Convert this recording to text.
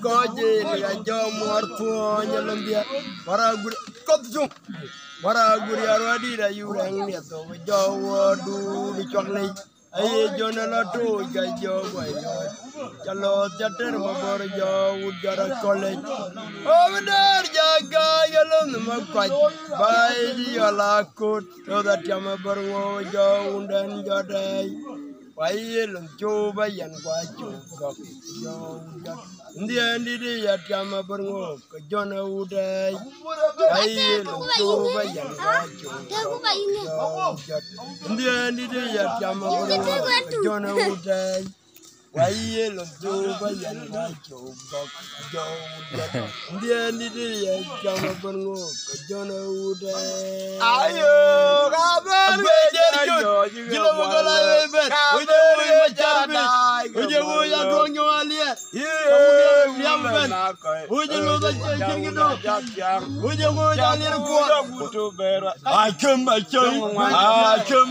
koje ga jo morto nyalambia maraguri kopju maraguri arwadi da yurang ne to jo wodu di chokle ai jona la to ga jo boy chalo chater mabor jo udara college over jaga yalon makwaj bai yala kut to da chama borgo jo undan jodai bai lum chu bai yan kwa chu gok jo udar ndi ya chama borgo ko jona udai bai lum chu bai yan kwa chu ndi ya chama borgo ko jona udai why lo jo ba yan ga jo gok jo ndi ya jama bongo ko jona ude ayo ga ben we jo jilo mo la be uje mo charbe uje mo ya ko nyo alia yam ben uje lo ba chingi do uje mo ya lir ko to bera ai kem ai kem